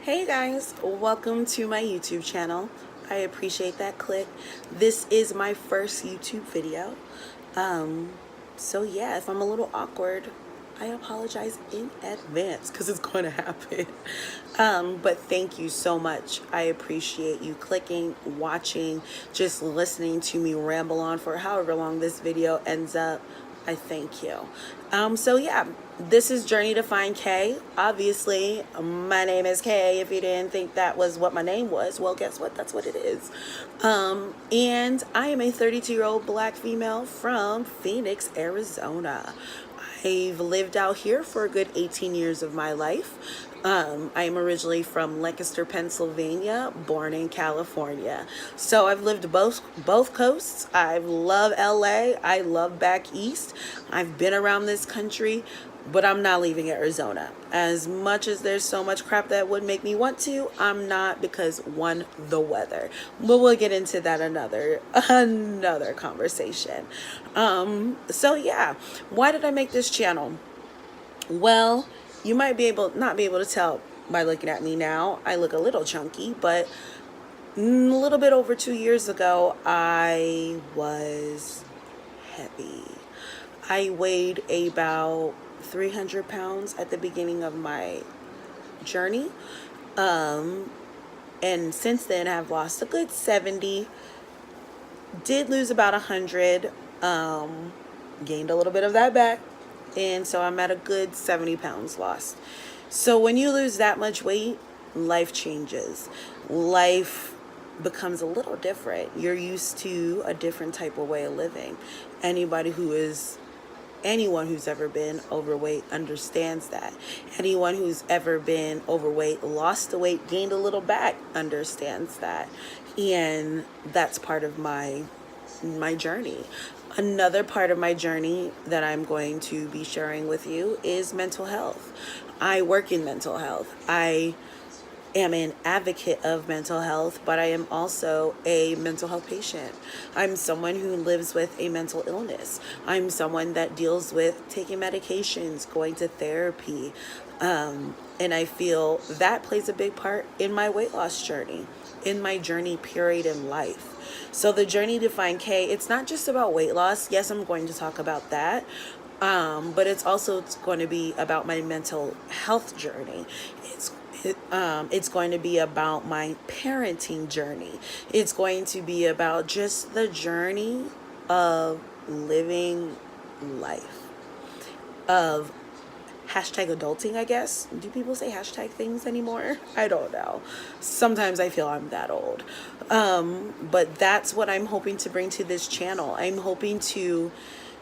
Hey guys, welcome to my YouTube channel. I appreciate that click. This is my first YouTube video. Um, so yeah, if I'm a little awkward, I apologize in advance because it's going to happen. But thank you so much. I appreciate you clicking, watching, just listening to me ramble on for however long this video ends up. I thank you. So yeah, this is Journey to Find Kay. Obviously, my name is Kay. If you didn't think that was what my name was, well, guess what? That's what it is. And I am a 32-year-old black female from Phoenix, Arizona. I've lived out here for a good 18 years of my life. I am originally from Lancaster, Pennsylvania, born in California. So I've lived both coasts. I love LA. I love back east. I've been around this country, but I'm not leaving Arizona. As much as there's so much crap that would make me want to, I'm not, because one, the weather. But we'll get into that another conversation. So yeah, why did I make this channel? Well, you might not be able to tell by looking at me now. I look a little chunky, but a little bit over 2 years ago, I was heavy. I weighed about 300 pounds at the beginning of my journey. And since then, I've lost a good 70. Did lose about 100. Gained a little bit of that back. And so I'm at a good 70 pounds lost. So when you lose that much weight, life changes. Life becomes a little different. You're used to a different type of way of living. Anyone who's ever been overweight understands that. Anyone who's ever been overweight, lost the weight, gained a little back, understands that. And that's part of my journey. Another part of my journey that I'm going to be sharing with you is mental health. I work in mental health. I am an advocate of mental health, but I am also a mental health patient. I'm someone who lives with a mental illness. I'm someone that deals with taking medications, going to therapy. And I feel that plays a big part in my weight loss journey, in my journey period in life. So the Journey to Find Kay, it's not just about weight loss. Yes, I'm going to talk about that. But it's going to be about my mental health journey. It's going to be about my parenting journey. It's going to be about just the journey of living life, of hashtag adulting, I guess. Do people say hashtag things anymore? I don't know. Sometimes I feel I'm that old. But that's what I'm hoping to bring to this channel. I'm hoping to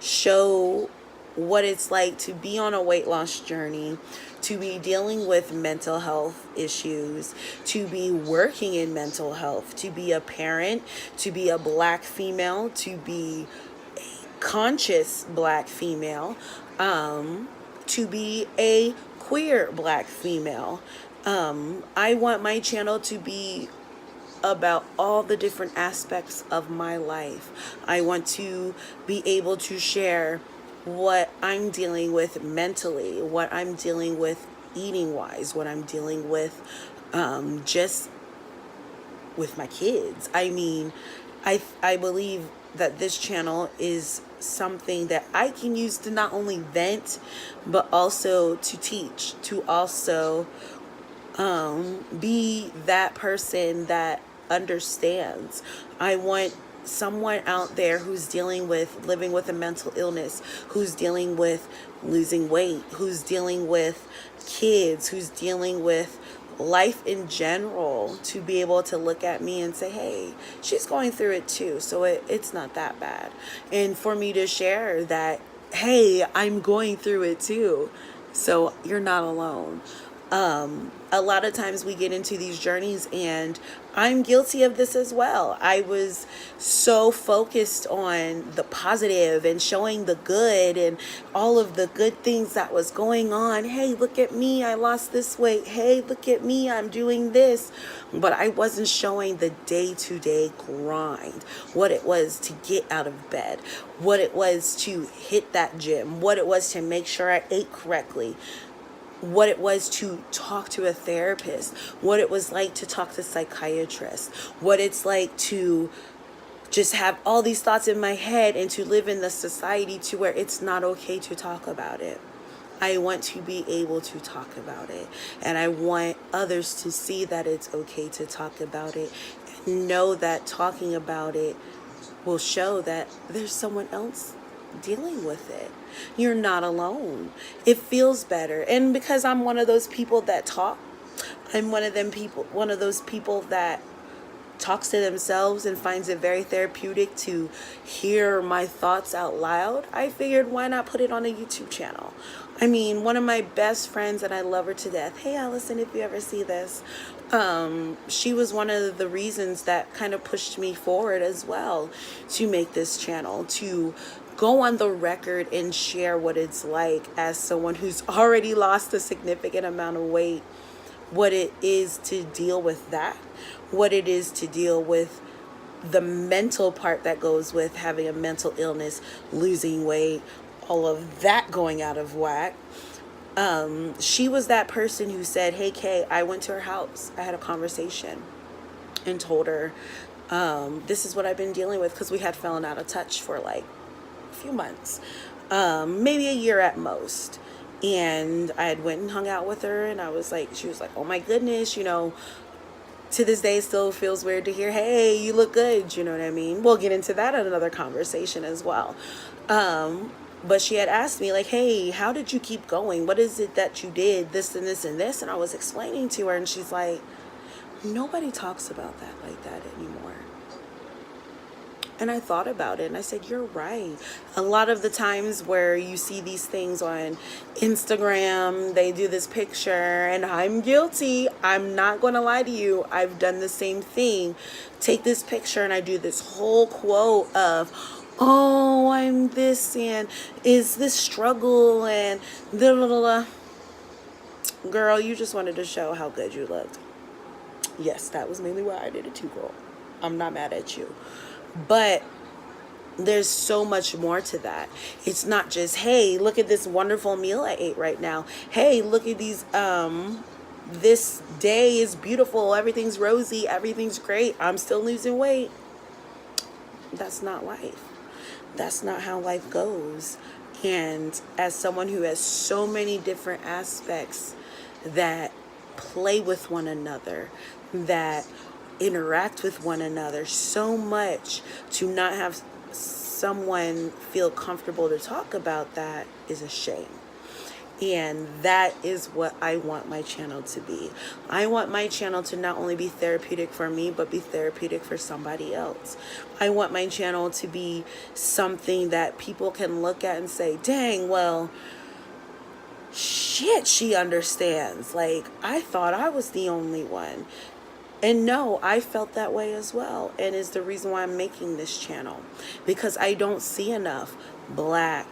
show what it's like to be on a weight loss journey, to be dealing with mental health issues, to be working in mental health, to be a parent, to be a black female, to be a conscious black female, to be a queer black female. I want my channel to be about all the different aspects of my life. I want to be able to share what I'm dealing with mentally, what I'm dealing with eating wise, what I'm dealing with just with my kids. I mean, I believe that this channel is something that I can use to not only vent, but also to teach, to also be that person that understands. I want someone out there who's living with a mental illness, who's dealing with losing weight, who's dealing with kids, who's dealing with life in general, to be able to look at me and say, hey, she's going through it too, so it's not that bad. And for me to share that, hey, I'm going through it too, so you're not alone. A lot of times we get into these journeys, and I'm guilty of this as well. I was so focused on the positive and showing the good and all of the good things that was going on. Hey, look at me, I lost this weight. Hey, look at me, I'm doing this. But I wasn't showing the day-to-day grind, what it was to get out of bed, what it was to hit that gym, what it was to make sure I ate correctly. what it was to talk to a therapist, what it was like to talk to psychiatrists, what it's like to just have all these thoughts in my head and to live in the society to where it's not okay to talk about it. I want to be able to talk about it, and I want others to see that it's okay to talk about it and know that talking about it will show that there's someone else dealing with it. You're not alone. It feels better. And because I'm one of those people that talk, I'm one of those people that talks to themselves and finds it very therapeutic to hear my thoughts out loud, I figured why not put it on a YouTube channel. I mean, one of my best friends, and I love her to death. Hey, Allison, if you ever see this, she was one of the reasons that kind of pushed me forward as well to make this channel, to go on the record and share what it's like as someone who's already lost a significant amount of weight, what it is to deal with that, what it is to deal with the mental part that goes with having a mental illness, losing weight, all of that going out of whack. She was that person who said, hey, Kay, I went to her house. I had a conversation and told her, this is what I've been dealing with, because we had fallen out of touch for like a few months, maybe a year at most. And I had went and hung out with her, and she was like, oh my goodness, you know, to this day it still feels weird to hear, hey, you look good, you know what I mean? We'll get into that in another conversation as well. But she had asked me, like, hey, how did you keep going? What is it that you did, this and this and this? And I was explaining to her, and she's like, nobody talks about that like that anymore. And I thought about it, and I said, you're right. A lot of the times where you see these things on Instagram, they do this picture, and I'm guilty. I'm not going to lie to you. I've done the same thing. Take this picture, and I do this whole quote of, oh, I'm this, and is this struggle, and blah, blah, blah. Girl, you just wanted to show how good you looked. Yes, that was mainly why I did it too, girl. I'm not mad at you. But there's so much more to that. It's not just, hey, look at this wonderful meal I ate right now. Hey, look at these, this day is beautiful. Everything's rosy. Everything's great. I'm still losing weight. That's not life. That's not how life goes. And as someone who has so many different aspects that play with one another, that interact with one another so much, to not have someone feel comfortable to talk about that is a shame. And that is what I want my channel to be. I want my channel to not only be therapeutic for me, but be therapeutic for somebody else. I want my channel to be something that people can look at and say, dang, well, shit, she understands. Like, I thought I was the only one. And no, I felt that way as well. And is the reason why I'm making this channel. Because I don't see enough Black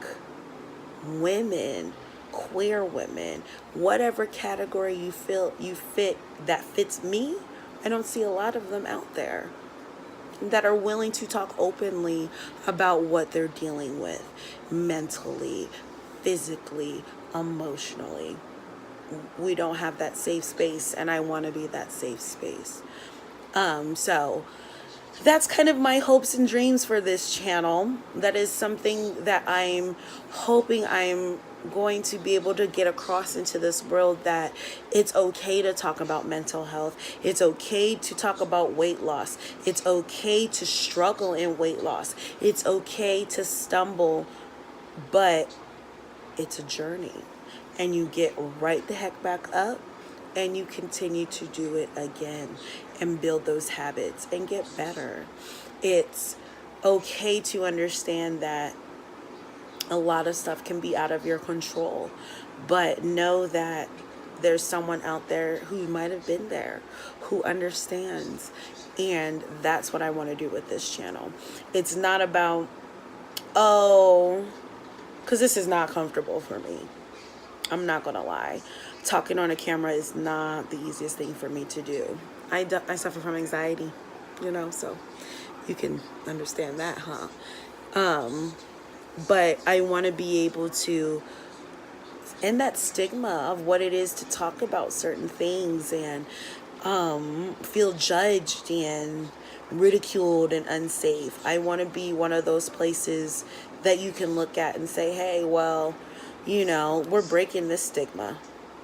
women, queer women, whatever category you feel you fit that fits me. I don't see a lot of them out there that are willing to talk openly about what they're dealing with mentally, physically, emotionally. We don't have that safe space, and I want to be that safe space. So that's kind of my hopes and dreams for this channel. That is something that I'm hoping I'm going to be able to get across into this world, that it's okay to talk about mental health. It's okay to talk about weight loss. It's okay to struggle in weight loss. It's okay to stumble, but it's a journey. And you get right the heck back up, and you continue to do it again and build those habits and get better. It's okay to understand that a lot of stuff can be out of your control, but know that there's someone out there who might have been there, who understands. And that's what I want to do with this channel. It's not about, oh, because this is not comfortable for me. I'm not going to lie. Talking on a camera is not the easiest thing for me to do. I suffer from anxiety, you know, so you can understand that, huh? But I want to be able to end that stigma of what it is to talk about certain things and feel judged and ridiculed and unsafe. I want to be one of those places that you can look at and say, hey, well, you know, we're breaking this stigma.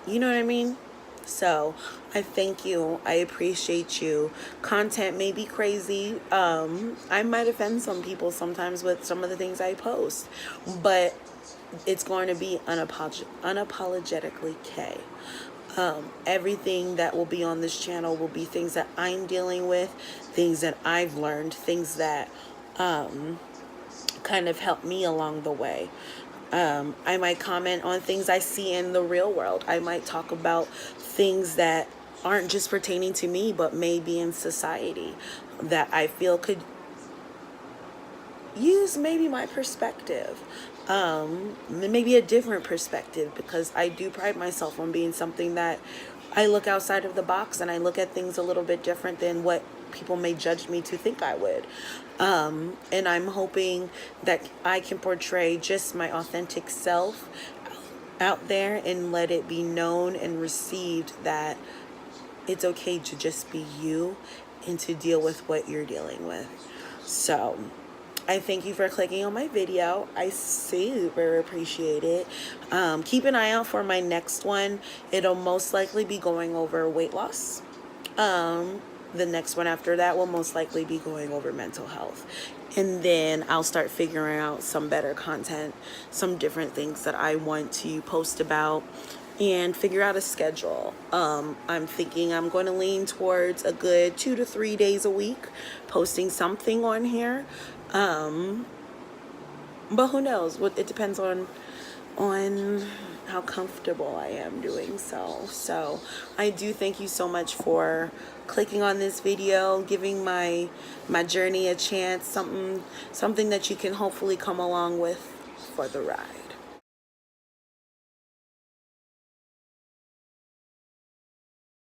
You know what I mean? So I thank you. I appreciate you. Content may be crazy. I might offend some people sometimes with some of the things I post, but it's going to be unapologetically K. Everything that will be on this channel will be things that I'm dealing with, things that I've learned, things that kind of help me along the way. I might comment on things I see in the real world. I might talk about things that aren't just pertaining to me, but maybe in society that I feel could use maybe my perspective, maybe a different perspective, because I do pride myself on being something that I look outside of the box and I look at things a little bit different than what people may judge me to think I would. And I'm hoping that I can portray just my authentic self out there and let it be known and received that it's okay to just be you and to deal with what you're dealing with. So I thank you for clicking on my video. I super appreciate it. Keep an eye out for my next one. It'll most likely be going over weight loss. The next one after that will most likely be going over mental health. And then I'll start figuring out some better content, some different things that I want to post about, and figure out a schedule. I'm thinking I'm going to lean towards a good 2 to 3 days a week posting something on here. But who knows? It depends on how comfortable I am doing so. So I do thank you so much for clicking on this video, giving my journey a chance, something that you can hopefully come along with for the ride.